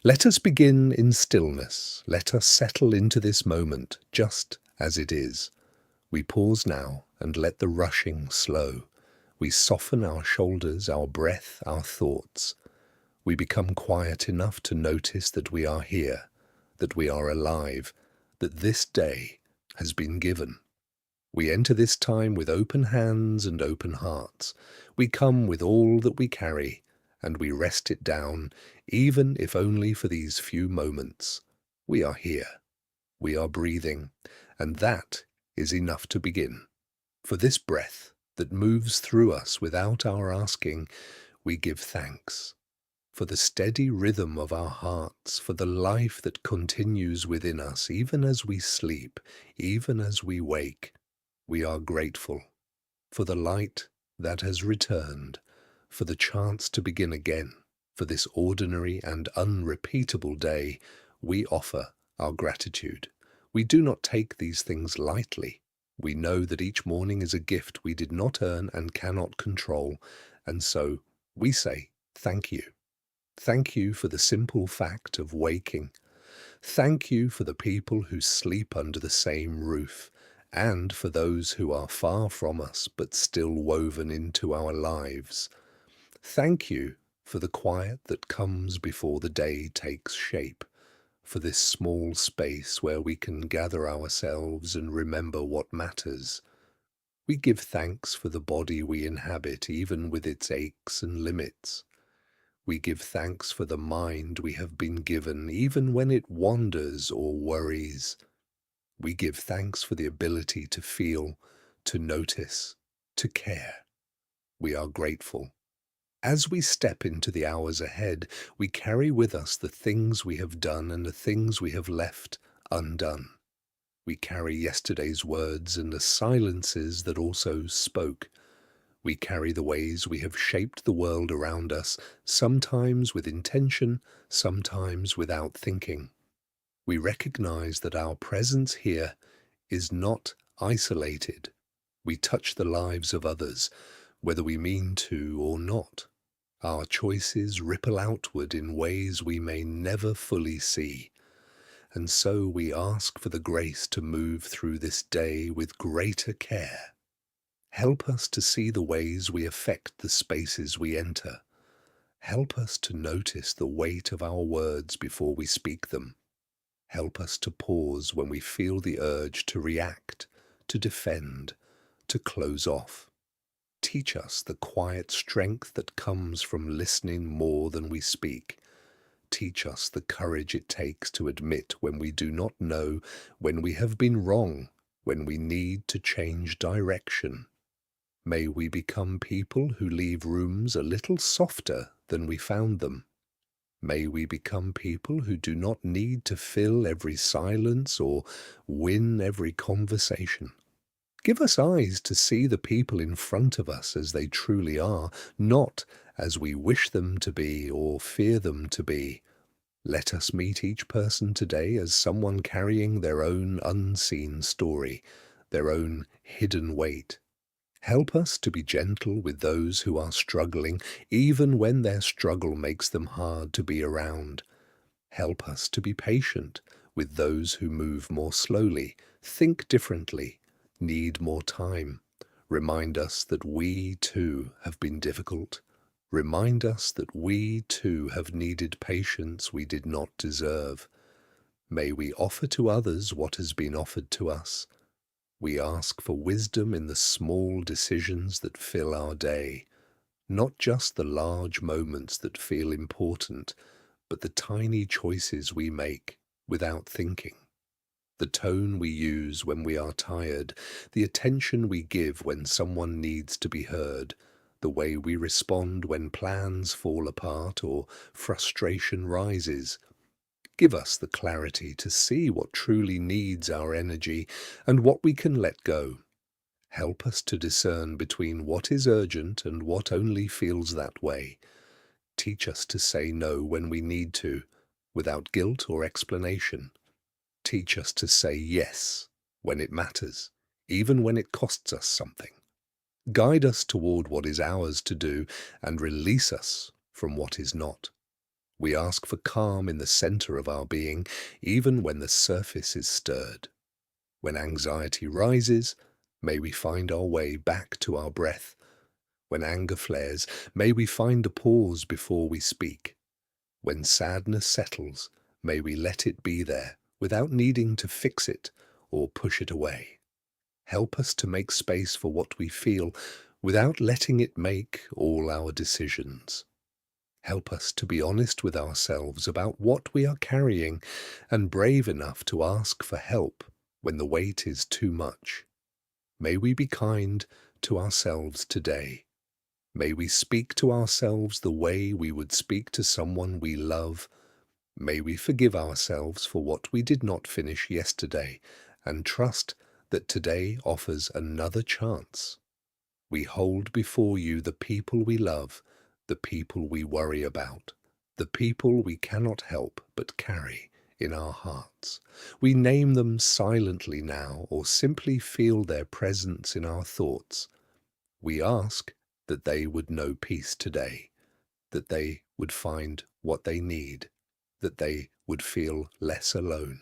Let us begin in stillness. Let us settle into this moment just as it is. We pause now and let the rushing slow. We soften our shoulders, our breath, our thoughts. We become quiet enough to notice that we are here, that we are alive, that this day has been given. We enter this time with open hands and open hearts. We come with all that we carry, and we rest it down, even if only for these few moments. We are here. We are breathing, and that is enough to begin. For this breath that moves through us without our asking, we give thanks. For the steady rhythm of our hearts, for the life that continues within us, even as we sleep, even as we wake, we are grateful. For the light that has returned, for the chance to begin again, for this ordinary and unrepeatable day, we offer our gratitude. We do not take these things lightly. We know that each morning is a gift we did not earn and cannot control, and so we say thank you. Thank you for the simple fact of waking. Thank you for the people who sleep under the same roof, and for those who are far from us but still woven into our lives. Thank you for the quiet that comes before the day takes shape, for this small space where we can gather ourselves and remember what matters. We give thanks for the body we inhabit, even with its aches and limits. We give thanks for the mind we have been given, even when it wanders or worries. We give thanks for the ability to feel, to notice, to care. We are grateful. As we step into the hours ahead, we carry with us the things we have done and the things we have left undone. We carry yesterday's words and the silences that also spoke. We carry the ways we have shaped the world around us, sometimes with intention, sometimes without thinking. We recognize that our presence here is not isolated. We touch the lives of others, whether we mean to or not. Our choices ripple outward in ways we may never fully see. And so we ask for the grace to move through this day with greater care. Help us to see the ways we affect the spaces we enter. Help us to notice the weight of our words before we speak them. Help us to pause when we feel the urge to react, to defend, to close off. Teach us the quiet strength that comes from listening more than we speak. Teach us the courage it takes to admit when we do not know, when we have been wrong, when we need to change direction. May we become people who leave rooms a little softer than we found them. May we become people who do not need to fill every silence or win every conversation. Give us eyes to see the people in front of us as they truly are, not as we wish them to be or fear them to be. Let us meet each person today as someone carrying their own unseen story, their own hidden weight. Help us to be gentle with those who are struggling, even when their struggle makes them hard to be around. Help us to be patient with those who move more slowly, think differently, need more time. Remind us that we too have been difficult. Remind us that we too have needed patience we did not deserve. May we offer to others what has been offered to us. We ask for wisdom in the small decisions that fill our day, not just the large moments that feel important, but the tiny choices we make without thinking. The tone we use when we are tired, the attention we give when someone needs to be heard, the way we respond when plans fall apart or frustration rises. Give us the clarity to see what truly needs our energy and what we can let go. Help us to discern between what is urgent and what only feels that way. Teach us to say no when we need to, without guilt or explanation. Teach us to say yes when it matters, even when it costs us something. Guide us toward what is ours to do and release us from what is not. We ask for calm in the center of our being, even when the surface is stirred. When anxiety rises, may we find our way back to our breath. When anger flares, may we find a pause before we speak. When sadness settles, may we let it be there without needing to fix it or push it away. Help us to make space for what we feel without letting it make all our decisions. Help us to be honest with ourselves about what we are carrying and brave enough to ask for help when the weight is too much. May we be kind to ourselves today. May we speak to ourselves the way we would speak to someone we love. May we forgive ourselves for what we did not finish yesterday and trust that today offers another chance. We hold before you the people we love, the people we worry about, the people we cannot help but carry in our hearts. We name them silently now or simply feel their presence in our thoughts. We ask that they would know peace today, that they would find what they need, that they would feel less alone.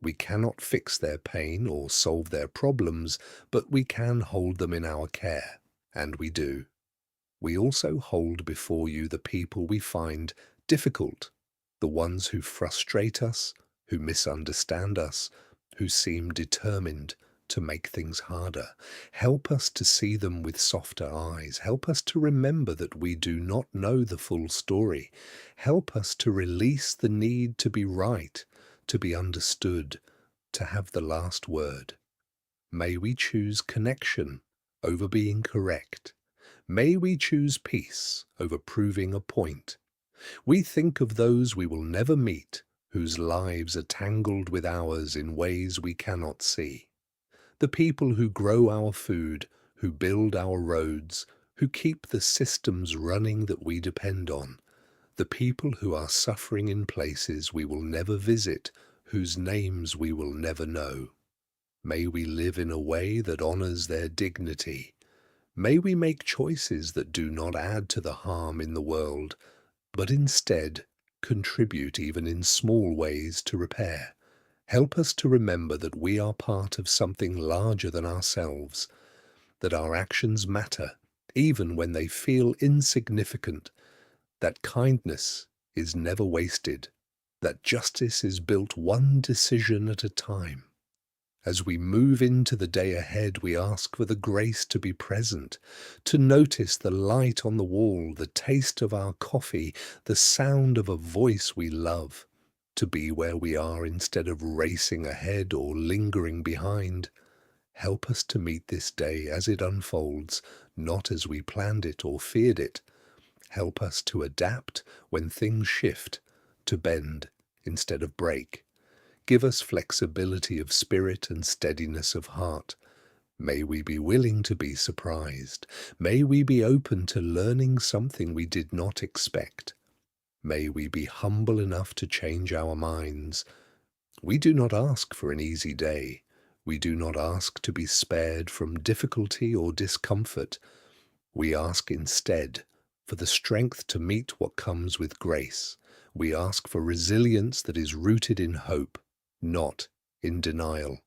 We cannot fix their pain or solve their problems, but we can hold them in our care, and we do. We also hold before you the people we find difficult, the ones who frustrate us, who misunderstand us, who seem determined to make things harder. Help us to see them with softer eyes. Help us to remember that we do not know the full story. Help us to release the need to be right, to be understood, to have the last word. May we choose connection over being correct. May we choose peace over proving a point. We think of those we will never meet, whose lives are tangled with ours in ways we cannot see. The people who grow our food, who build our roads, who keep the systems running that we depend on. The people who are suffering in places we will never visit, whose names we will never know. May we live in a way that honors their dignity. May we make choices that do not add to the harm in the world, but instead contribute even in small ways to repair. Help us to remember that we are part of something larger than ourselves, that our actions matter, even when they feel insignificant, that kindness is never wasted, that justice is built one decision at a time. As we move into the day ahead, we ask for the grace to be present, to notice the light on the wall, the taste of our coffee, the sound of a voice we love, to be where we are instead of racing ahead or lingering behind. Help us to meet this day as it unfolds, not as we planned it or feared it. Help us to adapt when things shift, to bend instead of break. Give us flexibility of spirit and steadiness of heart. May we be willing to be surprised. May we be open to learning something we did not expect. May we be humble enough to change our minds. We do not ask for an easy day. We do not ask to be spared from difficulty or discomfort. We ask instead for the strength to meet what comes with grace. We ask for resilience that is rooted in hope, not in denial.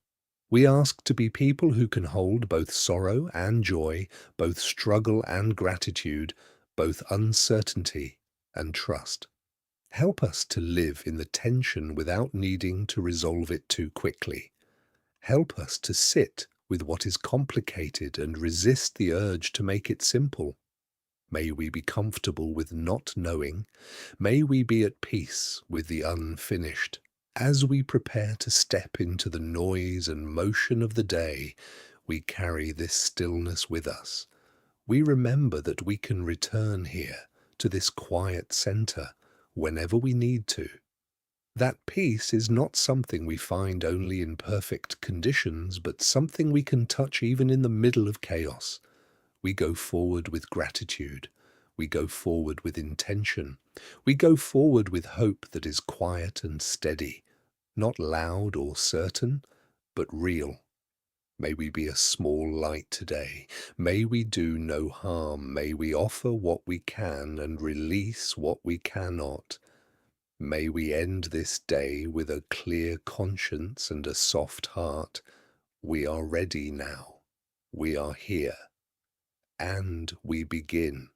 We ask to be people who can hold both sorrow and joy, both struggle and gratitude, both uncertainty and trust. Help us to live in the tension without needing to resolve it too quickly. Help us to sit with what is complicated and resist the urge to make it simple. May we be comfortable with not knowing. May we be at peace with the unfinished. As we prepare to step into the noise and motion of the day, we carry this stillness with us. We remember that we can return here to this quiet center whenever we need to. That peace is not something we find only in perfect conditions, but something we can touch even in the middle of chaos. We go forward with gratitude. We go forward with intention. We go forward with hope that is quiet and steady, not loud or certain, but real. May we be a small light today. May we do no harm. May we offer what we can and release what we cannot. May we end this day with a clear conscience and a soft heart. We are ready now. We are here. And we begin.